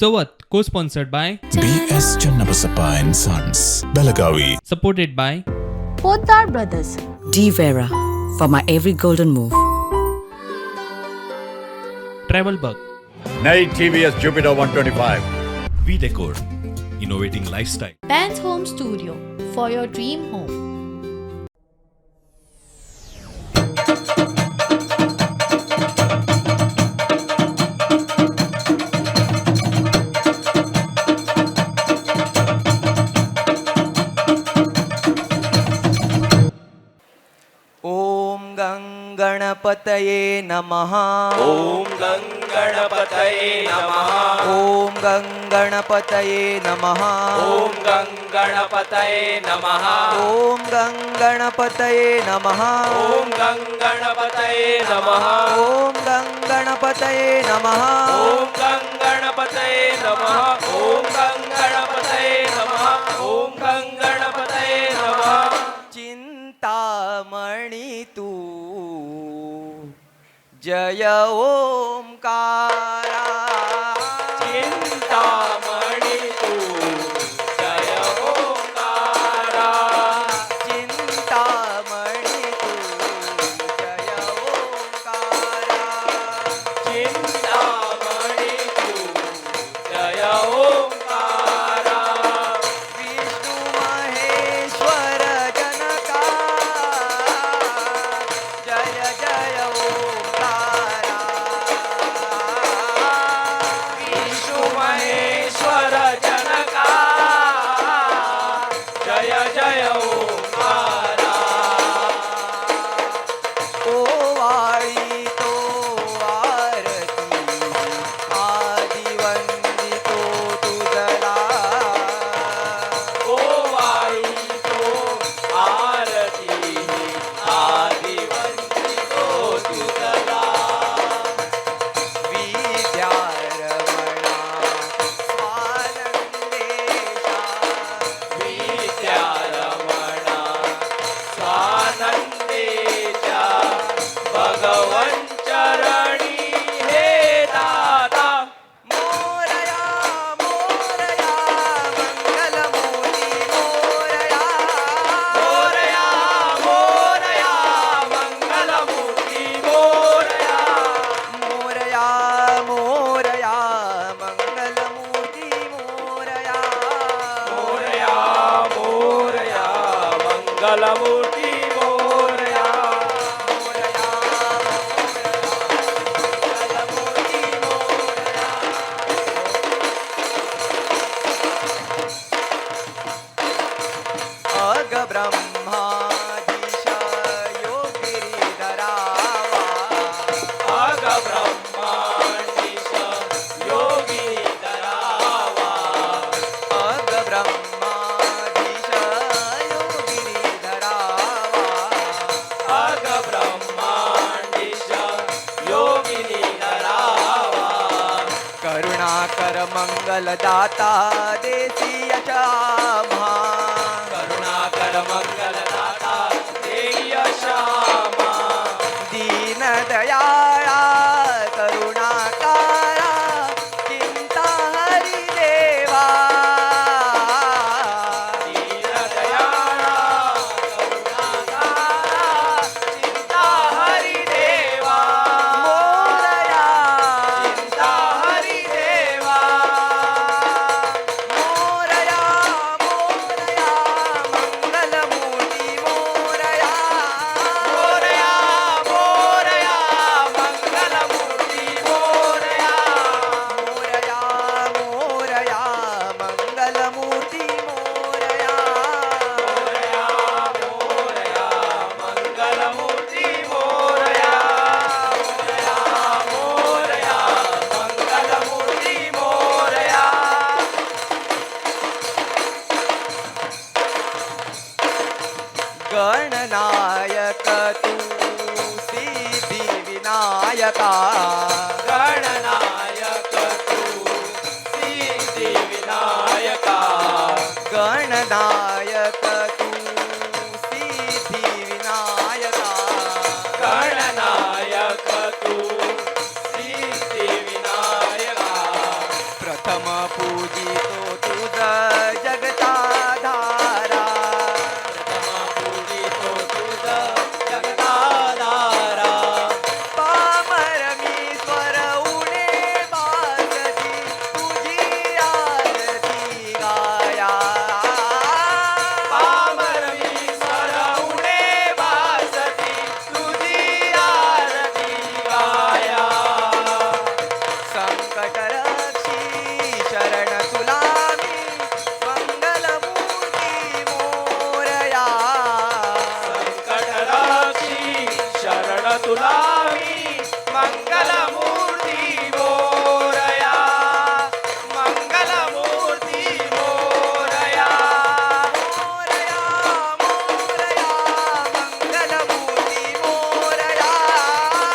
Sowat, co-sponsored by, BS Channabasappa and Sons, Belagavi. supported by Poddar Brothers. D Vera for my every golden move. Travel Bug. नई TVS Jupiter 125. V-Decor, innovating lifestyle. Ben's Home Studio for your dream home. ॐ गणपतये नमः। ॐ गणपतये नमः। ॐ गणपतये नमः। ॐ गणपतये नमः। ॐ गणपतये नमः। ॐ गणपतये नमः। ॐ गणपतये नमः। ॐ गणपतये नमः। ॐ गणपतये नमः। ॐ गणपतये नमः। चिंतामणि तू जय ओंकारा। चिंतामणि तू जय ओंकारा। चिंतामणि तू जय ओंकारा। चिंतामणि तू जय ओंकारा। विष्णु महेश्वर जनका जय जय ओंकारा। विष्णु महेश्वर जनका जय जय ओंकारा। ओवाळी तो आरती आदि वंदितो तुझला। ओवाळी तो आरती आदि वंदितो तुझला। विद्यारमणा स्वानंदेशा। विद्यारमणा स्वानंदेच्या भगवन् चरणी हे दाता। मोरया मोरया मंगलमूर्ती मोरया। मोरया मोरया मंगलमूर्ती मोरया। मोरया मोरया मंगलमूर्ती मोरया। मोरया मोरया मंगलमूर्ती मोरया। मोरया मंगलमूर्ती मोरया। अग ब्रह्माधीश योगिरीधरावा। अग ब्रह्मांडीश योगी धरावा। अग ब्रह्माधीश योगिरीधरावा। अग ब्रह्मांडीश योगिनी धरावा। करुणाकर मंगलदाता देसीयचा आम्हा। करुणाकर मंगलदाता देय श्यामा। दीनदयाळा करुणाकारा चिंता हरिदेवा। दीनदयाळा करुणाकारा चिंता हरिदेवा। मोरया चिंता हरिदेवा। मोरया मोरया मंगलमूर्ती मोरया। मोरया मोरया मंगलमूर्ती मोरया। मोरया मोरया मंगलमूर्ती मोरया। मोरया मोरया मंगलमूर्ती मोरया। मोरया मोरया मंगलमूर्ती मोरया। गणनायक तू सिद्धि विनायका। गणनायक तू सिद्धि विनायका। गणनायक तू सिद्धि विनायका। गणनायक तू सिद्धि विनायका। प्रथम पूजितो तुझ जगता धारा पूजितो तुझ जगदाधारा पामरमीश्वर उणे बासती तुझी आरती गाया पामरमीश्वर उणे वासती तुझी आरती गाया संकट रक्षी शरण तुला मी मंगलमूर्ती मोरया संकटराक्षी शरण तुला मी मंगलमूर्ती मोरया मंगलमूर्ती मोरया मोरया मोरया मंगलमूर्ती मोरया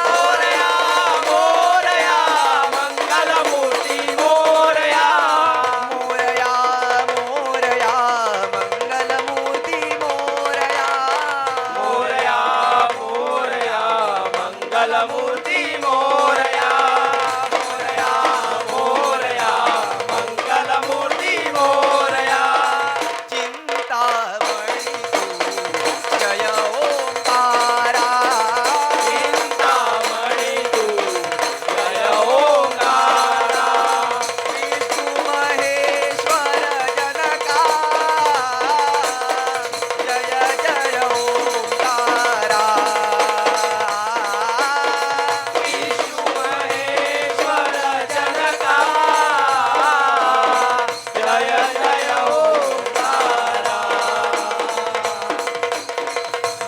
मोरया मोरया मंगलमूर्ती मोरया मोरया मोरया मंगलमूर्ती मोरया मोरया मोरया मंगलमूर्ती मोरया मोरया मोरया मंगलमूर्ती मोरया चिंतामणी तू जय ओंकारा चिंतामणी तू जय ओंकारा विष्णु महेश्वर जनका जय जय ओंकारा विष्णु महेश्वर जनका जय जय ओंकारा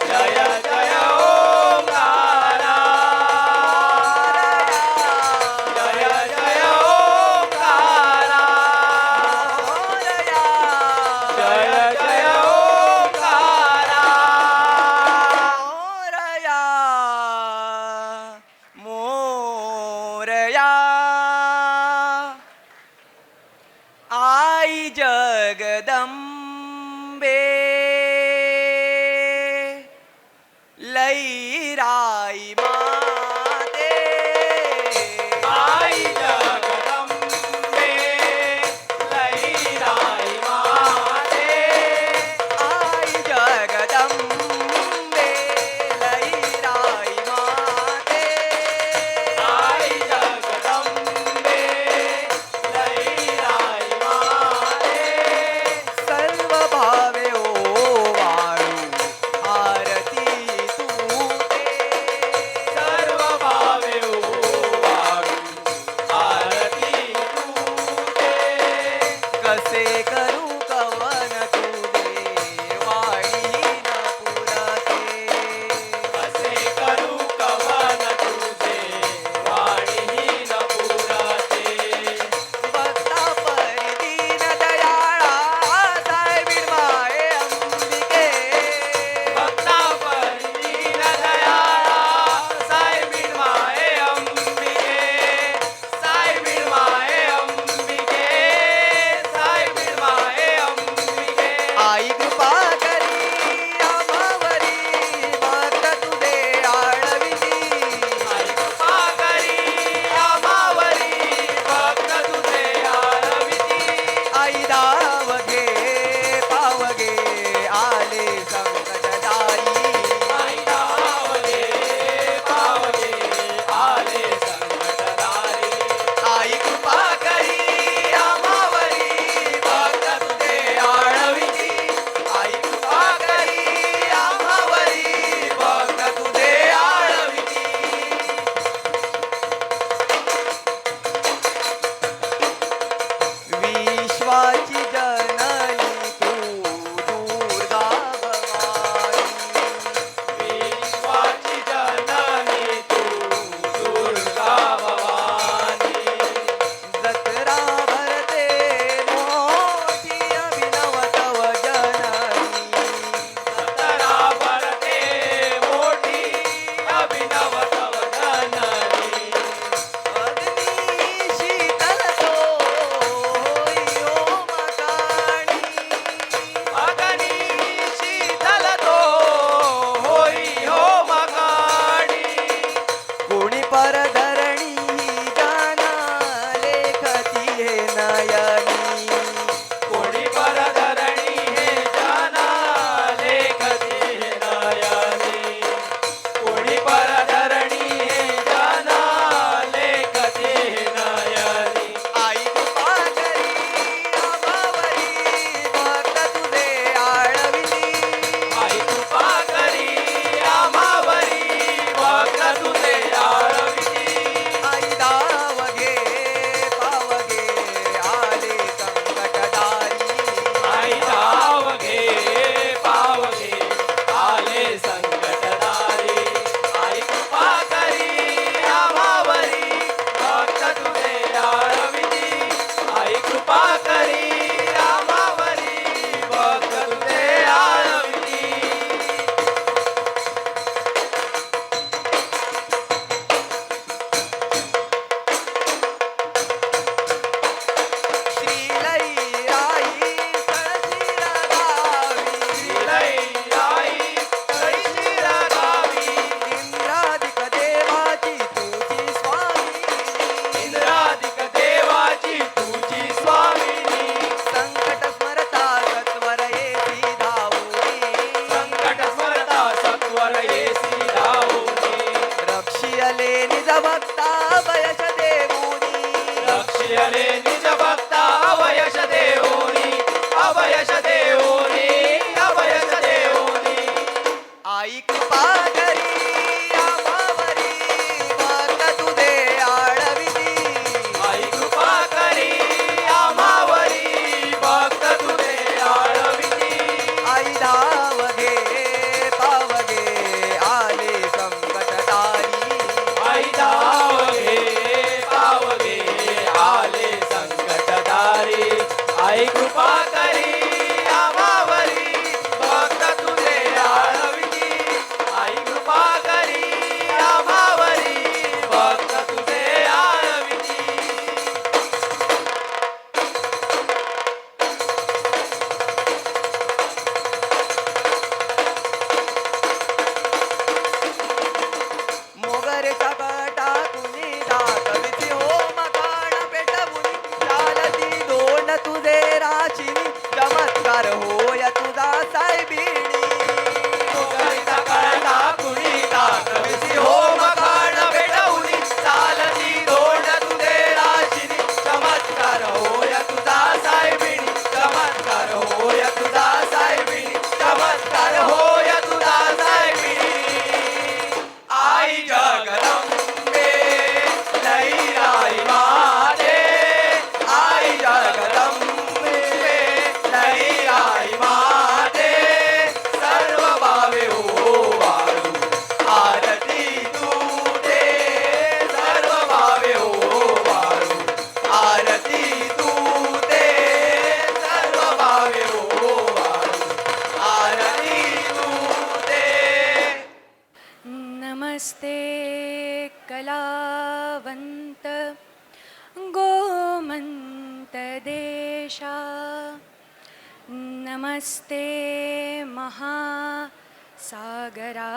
जय जय ओंकारा जय जय ओंकारा जय जय ओंकारा मोरया आई जगदंबे लईराई माते आई जगदंबे लईराई माते आई जगदंबे लईराई माते आई जगदंबे लईराई माते सर्व भावे ओ वाळू आरती तूते सर्व भावे वाळू आरती तूते कसे करू कवन तुझे वाणीहीन पुरते असे करू कवन तुझे वाणीहीन पुरते भक्ता परिदीन दयाळा साहेबीण माये अंबिके भक्ता परिदीन दयाळा साहेबीण माये अंबिके साहेबीण माये अंबिके साहेबीण आई कृपा करी आम्हावरी भक्त तुझे आळविती आई कृपा करी आम्हावरी भक्त तुझे आळविती मोगरेचा कटा कुणी दाखविती हो मकान पेटवुनी चालती दोन तुझे राशिनी चमत्कार होय तुझा साहेबिणी मोगरेचा कटा कुणी दाखविती हो मकान पेटवुनी चालती दोन तुझे राशिनी चमत्कार होय तुझा साहेबिणी चमत्कार होय तुझा साहेबिणी चमत्कार होय तुझा साहेबिणी आई जगदंबे लईराई माते आई जगदंबे लईराई माते सर्व भावे ओवाळू आरती तुझे सर्व भावे ओवाळू आरती तुझे सर्व भावे ओवाळू आरती तुझे नमस्ते कलावंत गोमंत देशा नमस्ते महासागरा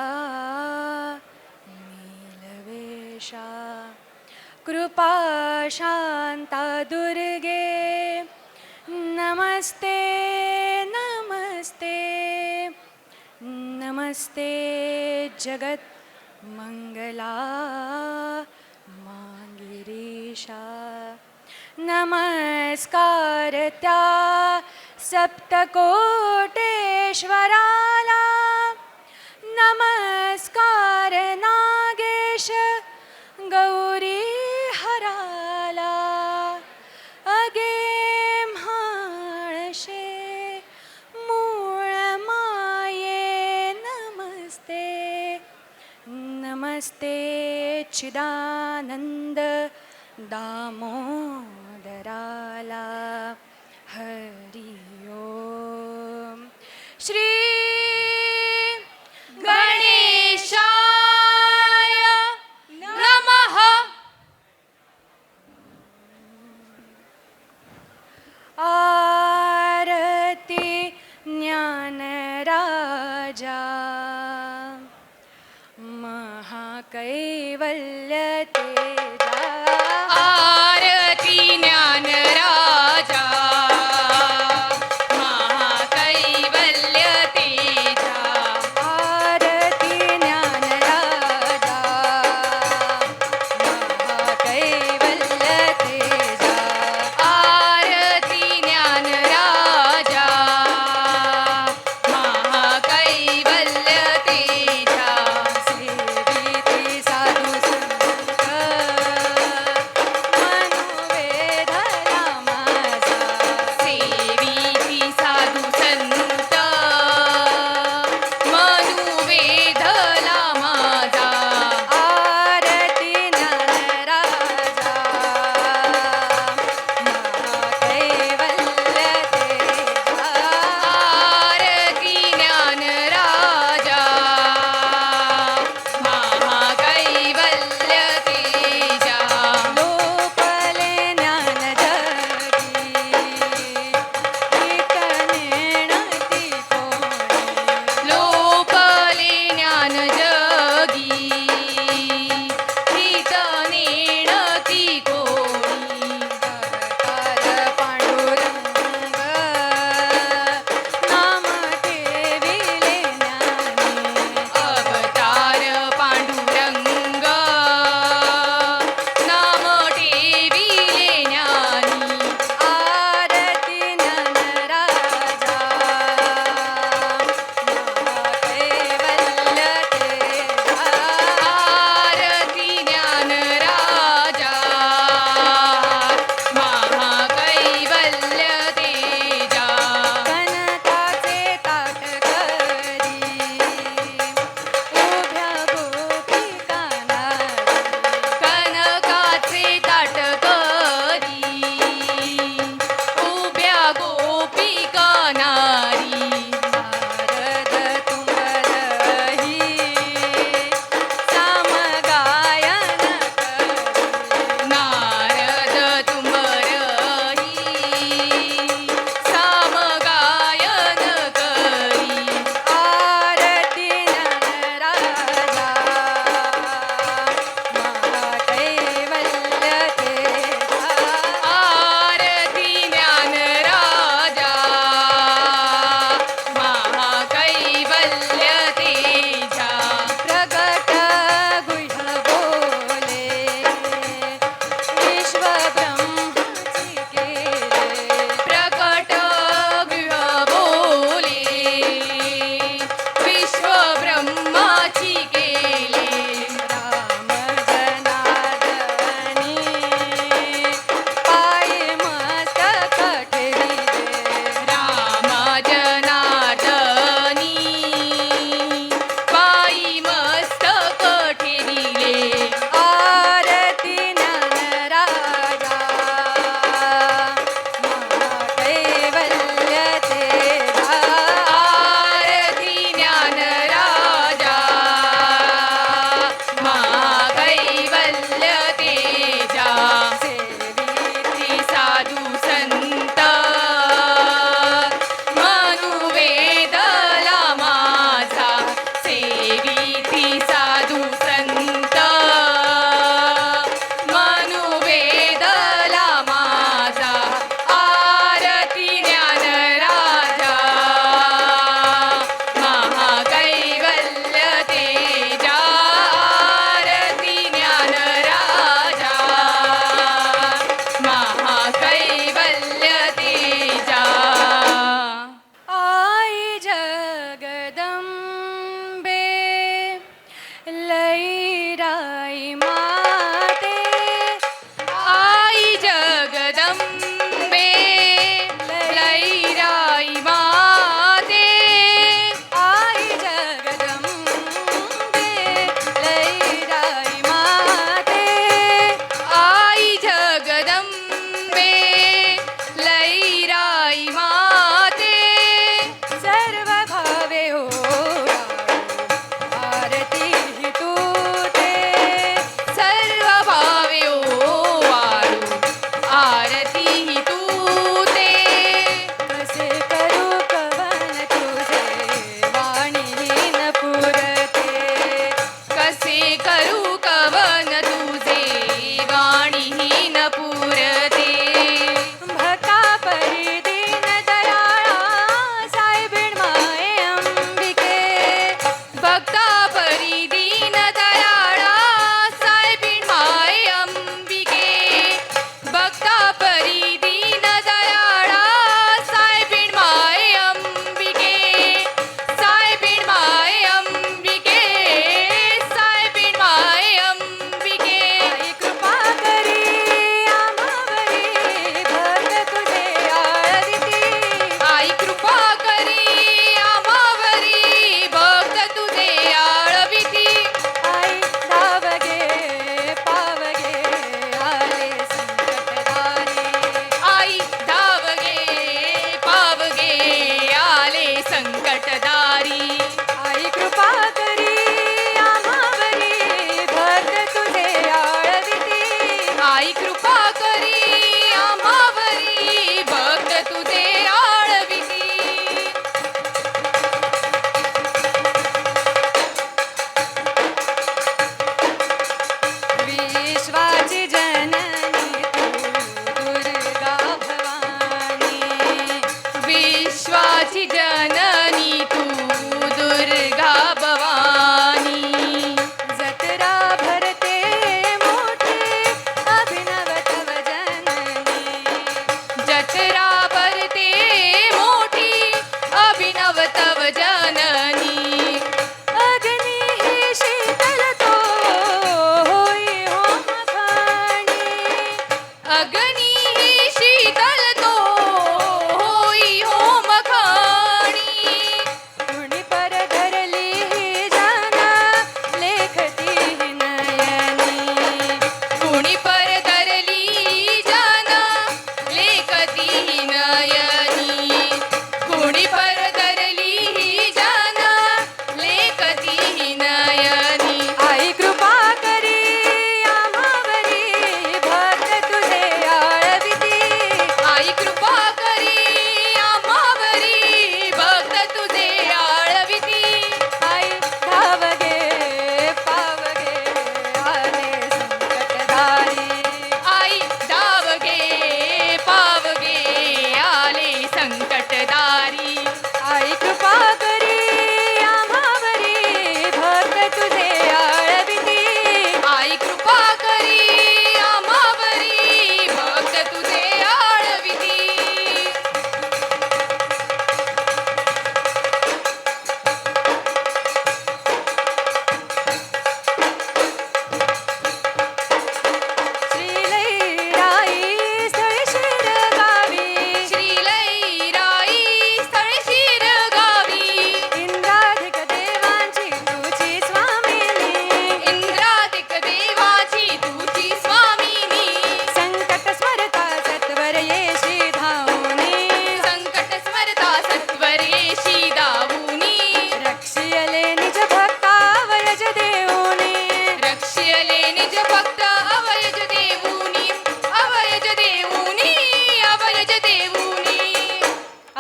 नीलवेशा कृपा शांता दुर्गे नमस्ते नमस्ते नमस्ते जगत मंगला मांगिरीशा नमस्कार त्या सप्तकोटेश्वराला नमस्कार नागेश गौरी हराला अगे म्हाळशे मूळ माये नमस्ते नमस्ते चिदानंद दामोदराला हरि ओम श्री गणेशाय नमः आरती ज्ञानराजा महाकैवल्य तेजा आरती ज्ञानराजा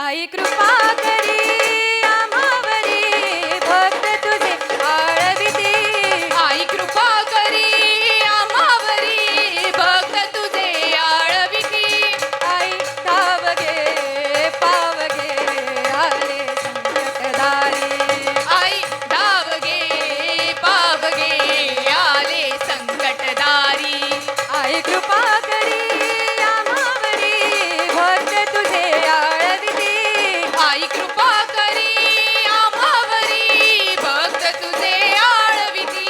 आई कृपा करी आम्हावरी भक्त तुझे आळविती आई कृपा करी आम्हावरी भक्त तुझे आळविती आई धावगे पावगे आले संकटदारी आई धावगे पावगे आले संकटदारी आई कृपा करी आम्हावरी भक्त तुझे आळविती आई कृपा करी आम्हावरी भक्त तुझे आळविती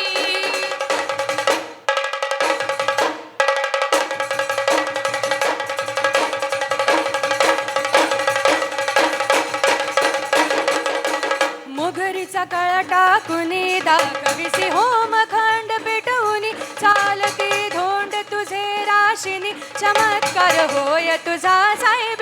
मुघरीचा कळा टाकुनी दाखविसी होमखंड पेटवून चालती धोंड तुझे राशिनी चमत्कार होय तुझा साई